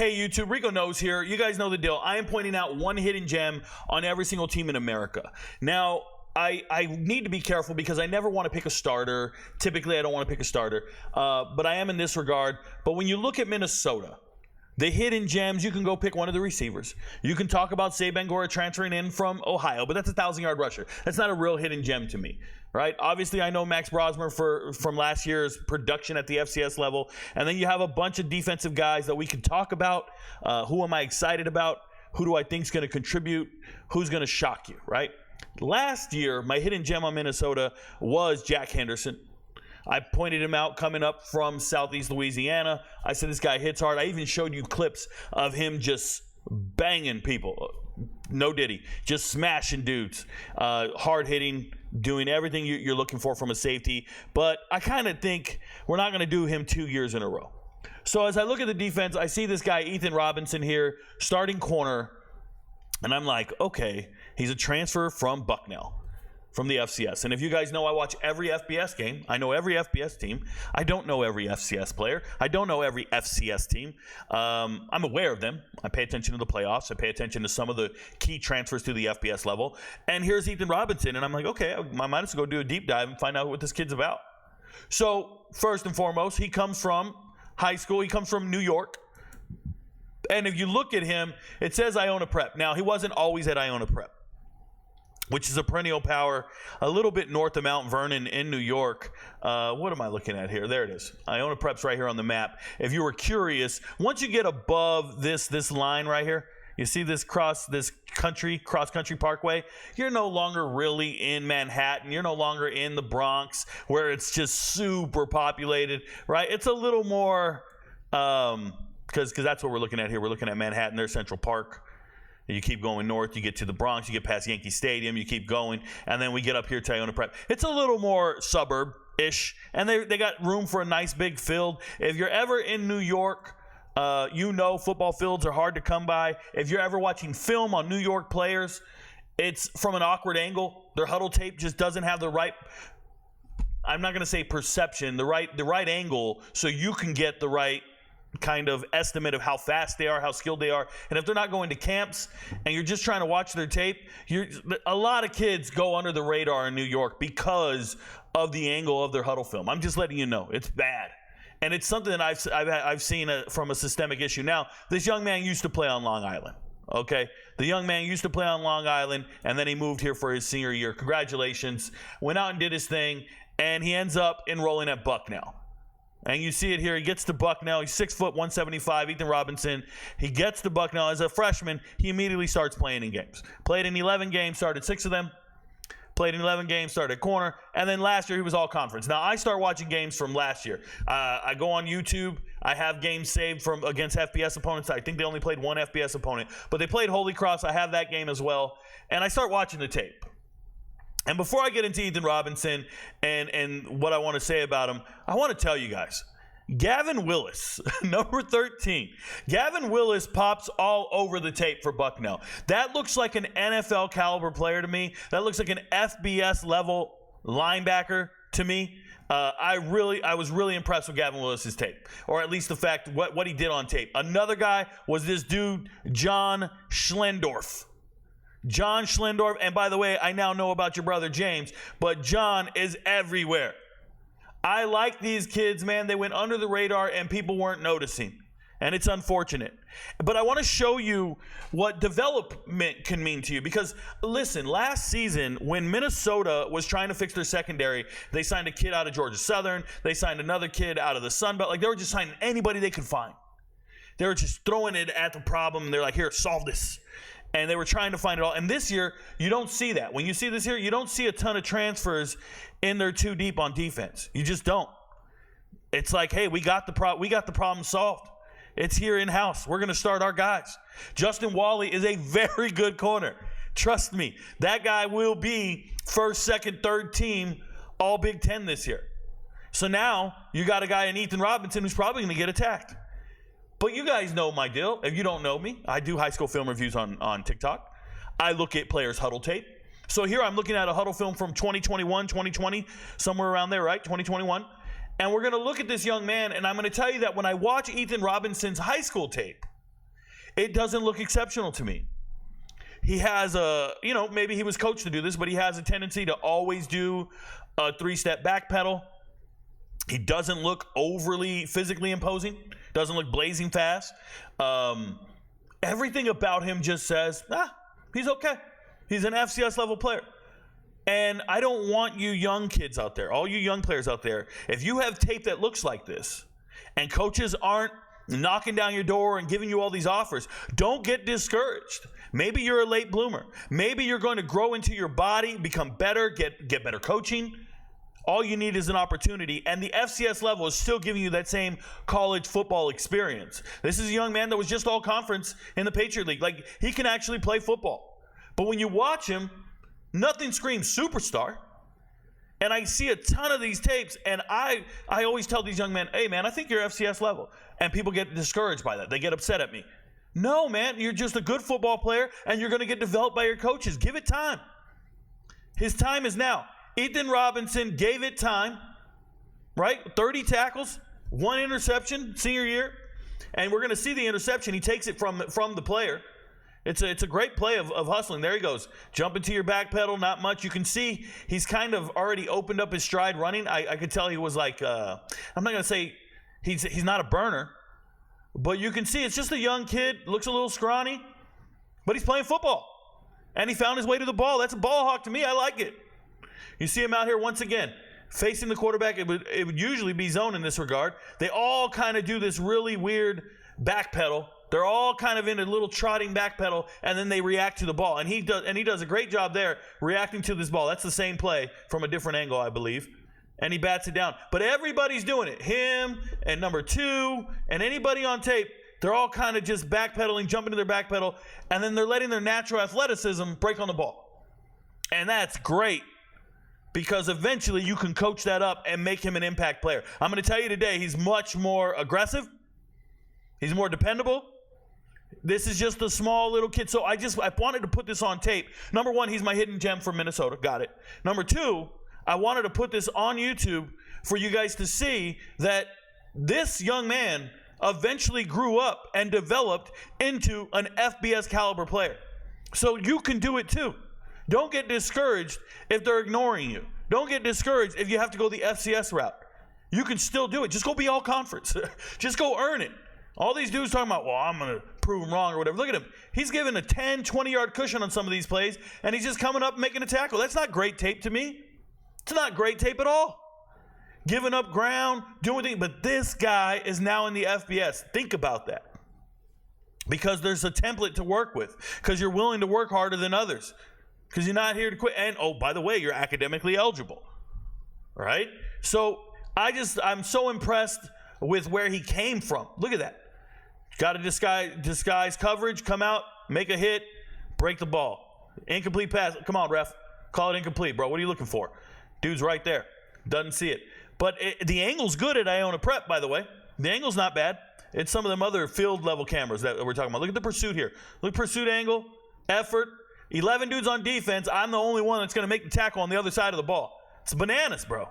Hey YouTube, RicoKnows here. You guys know the deal. I am pointing out one hidden gem on every single team in America. Now, I need to be careful because I never want to pick a starter. Typically, I don't want to pick a starter, but I am in this regard. But when you look at Minnesota, the hidden gems, you can go pick one of the receivers. You can talk about Saban Gora transferring in from Ohio, but that's a 1,000-yard rusher. That's not a real hidden gem to me, right? Obviously, I know Max Brosmer from last year's production at the FCS level, and then you have a bunch of defensive guys that we can talk about. Who am I excited about? Who do I think is going to contribute? Who's going to shock you, right? Last year, my hidden gem on Minnesota was Jack Henderson. I pointed him out coming up from Southeast Louisiana. I said, this guy hits hard. I even showed you clips of him just banging people. No diddy. Just smashing dudes. Hard hitting, doing everything you're looking for from a safety. But I kind of think we're not going to do him 2 years in a row. So as I look at the defense, I see this guy, Ethan Robinson here, starting corner. And I'm like, okay, he's a transfer from Bucknell, from the FCS. And if you guys know, I watch every FBS game. I know every FBS team. I don't know every FCS player. I don't know every FCS team. I'm aware of them. I pay attention to the playoffs. I pay attention to some of the key transfers to the FBS level. And here's Ethan Robinson. And I'm like, okay, I might as well go do a deep dive and find out what this kid's about. So first and foremost, he comes from high school. He comes from New York. And if you look at him, it says Iona Prep. Now, he wasn't always at Iona Prep, which is a perennial power a little bit north of Mount Vernon in New York. What am I looking at here? There it is. Iona Prep's right here on the map. If you were curious, once you get above this line right here, you see this cross-country parkway, you're no longer really in Manhattan. You're no longer in the Bronx where it's just super populated, right? It's a little more, because that's what we're looking at here. We're looking at Manhattan. There's Central Park. You keep going north, you get to the Bronx, you get past Yankee Stadium, you keep going, and then we get up here to Iona Prep. It's a little more suburb-ish, and they got room for a nice big field. If you're ever in New York, you know football fields are hard to come by. If you're ever watching film on New York players, it's from an awkward angle. Their huddle tape just doesn't have the right, I'm not going to say perception, the right angle so you can get the right kind of estimate of how fast they are, how skilled they are. And if they're not going to camps and you're just trying to watch their tape, a lot of kids go under the radar in New York because of the angle of their huddle film. I'm just letting you know. It's bad. And it's something that I've seen from a systemic issue. Now, this young man used to play on Long Island. Okay? The young man used to play on Long Island, and then he moved here for his senior year. Congratulations. Went out and did his thing, and he ends up enrolling at Bucknell. And you see it here. He gets to Bucknell. He's 6 foot, 175, Ethan Robinson. He gets to Bucknell. As a freshman, he immediately starts playing in games. Played in 11 games, started 6 of them. Played in 11 games, started corner. And then last year, he was all conference. Now, I start watching games from last year. I go on YouTube. I have games saved from against FBS opponents. I think they only played one FBS opponent. But they played Holy Cross. I have that game as well. And I start watching the tape. And before I get into Ethan Robinson and what I want to say about him, I want to tell you guys, Gavin Willis, number 13. Gavin Willis pops all over the tape for Bucknell. That looks like an NFL caliber player to me. That looks like an FBS level linebacker to me. I was really impressed with Gavin Willis's tape, or at least the fact what he did on tape. Another guy was this dude, John Schlendorf. John Schlendorf, and by the way, I now know about your brother James, but John is everywhere. I like these kids, man. They went under the radar and people weren't noticing, and it's unfortunate. But I want to show you what development can mean to you, because listen, last season when Minnesota was trying to fix their secondary, they signed a kid out of Georgia Southern. They signed another kid out of the Sun Belt. Like, they were just signing anybody they could find. They were just throwing it at the problem, and they're like, here, solve this. And they were trying to find it all. And this year, you don't see that. When you see this here, you don't see a ton of transfers in there too deep on defense. You just don't. It's like, hey, we got the problem solved. It's here in-house. We're going to start our guys. Justin Wally is a very good corner. Trust me. That guy will be first, second, third team all Big Ten this year. So now you got a guy in Ethan Robinson who's probably going to get attacked. But you guys know my deal. If you don't know me, I do high school film reviews on TikTok. I look at players' huddle tape. So here I'm looking at a huddle film from 2021, 2020, somewhere around there, right? 2021. And we're going to look at this young man, and I'm going to tell you that when I watch Ethan Robinson's high school tape, it doesn't look exceptional to me. He has maybe he was coached to do this, but he has a tendency to always do a 3-step back pedal. He doesn't look overly physically imposing, doesn't look blazing fast. Everything about him just says, he's okay. He's an FCS level player. And I don't want you young kids out there, all you young players out there, if you have tape that looks like this and coaches aren't knocking down your door and giving you all these offers, don't get discouraged. Maybe you're a late bloomer. Maybe you're going to grow into your body, become better, get better coaching. All you need is an opportunity, and the FCS level is still giving you that same college football experience. This is a young man that was just all conference in the Patriot League. Like, he can actually play football. But when you watch him, nothing screams superstar. And I see a ton of these tapes, and I always tell these young men, hey, man, I think you're FCS level. And people get discouraged by that. They get upset at me. No, man, you're just a good football player, and you're going to get developed by your coaches. Give it time. His time is now. Ethan Robinson gave it time, right? 30 tackles, 1 interception, senior year. And we're going to see the interception. He takes it from the player. It's a great play of hustling. There he goes. Jump into your back pedal, not much. You can see he's kind of already opened up his stride running. I could tell he was like, I'm not going to say he's not a burner, but you can see it's just a young kid, looks a little scrawny, but he's playing football. And he found his way to the ball. That's a ball hawk to me. I like it. You see him out here once again, facing the quarterback. It would usually be zone in this regard. They all kind of do this really weird back pedal. They're all kind of in a little trotting back pedal, and then they react to the ball. And he does a great job there reacting to this ball. That's the same play from a different angle, I believe. And he bats it down. But everybody's doing it. Him and number 2 and anybody on tape, they're all kind of just backpedaling, jumping to their back pedal, and then they're letting their natural athleticism break on the ball. And that's great, because eventually you can coach that up and make him an impact player. I'm going to tell you today, he's much more aggressive. He's more dependable. This is just a small little kid. So I wanted to put this on tape. Number 1, he's my hidden gem from Minnesota. Got it. Number 2, I wanted to put this on YouTube for you guys to see that this young man eventually grew up and developed into an FBS caliber player. So you can do it too. Don't get discouraged if they're ignoring you. Don't get discouraged if you have to go the FCS route. You can still do it. Just go be all conference. Just go earn it. All these dudes talking about, well, I'm going to prove them wrong or whatever. Look at him. He's given a 10, 20-yard cushion on some of these plays, and he's just coming up and making a tackle. That's not great tape to me. It's not great tape at all. Giving up ground, doing things. But this guy is now in the FBS. Think about that. Because there's a template to work with. Because you're willing to work harder than others. Because you're not here to quit. And, oh, by the way, you're academically eligible. All right? So I'm so impressed with where he came from. Look at that. Got to disguise coverage, come out, make a hit, break the ball. Incomplete pass. Come on, ref. Call it incomplete, bro. What are you looking for? Dude's right there. Doesn't see it. But the angle's good at Iona Prep, by the way. The angle's not bad. It's some of them other field level cameras that we're talking about. Look at the pursuit here. Look, pursuit angle, effort. 11 dudes on defense. I'm the only one that's going to make the tackle on the other side of the ball. It's bananas, bro.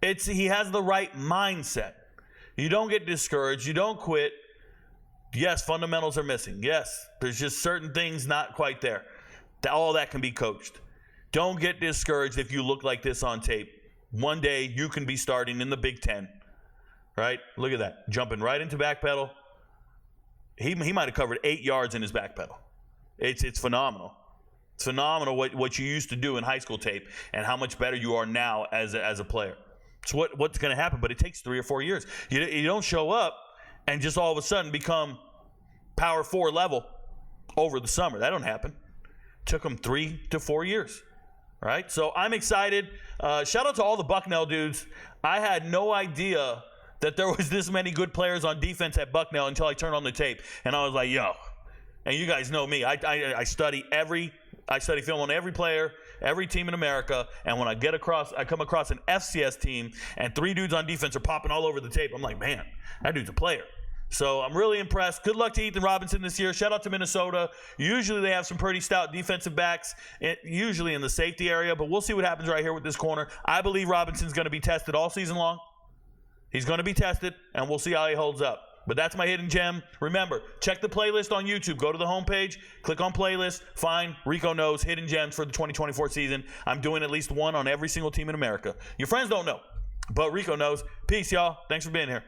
He has the right mindset. You don't get discouraged. You don't quit. Yes, fundamentals are missing. Yes, there's just certain things not quite there. All that can be coached. Don't get discouraged if you look like this on tape. One day you can be starting in the Big Ten. Right? Look at that. Jumping right into back pedal. He might have covered 8 yards in his back pedal. It's phenomenal. It's phenomenal what you used to do in high school tape and how much better you are now as a player. It's what's going to happen, but it takes 3 or 4 years. You don't show up and just all of a sudden become Power 4 level over the summer. That don't happen. It took them 3 to 4 years. Right? So I'm excited. Shout out to all the Bucknell dudes. I had no idea that there was this many good players on defense at Bucknell until I turned on the tape. And I was like, yo. And you guys know me. I study film on every player, every team in America. And when I come across an FCS team and 3 dudes on defense are popping all over the tape, I'm like, man, that dude's a player. So I'm really impressed. Good luck to Ethan Robinson this year. Shout out to Minnesota. Usually they have some pretty stout defensive backs, usually in the safety area, but we'll see what happens right here with this corner. I believe Robinson's going to be tested all season long. He's going to be tested, and we'll see how he holds up. But that's my hidden gem. Remember, check the playlist on YouTube. Go to the homepage, click on playlist, find Rico Knows hidden gems for the 2024 season. I'm doing at least one on every single team in America. Your friends don't know, but Rico knows. Peace, y'all. Thanks for being here.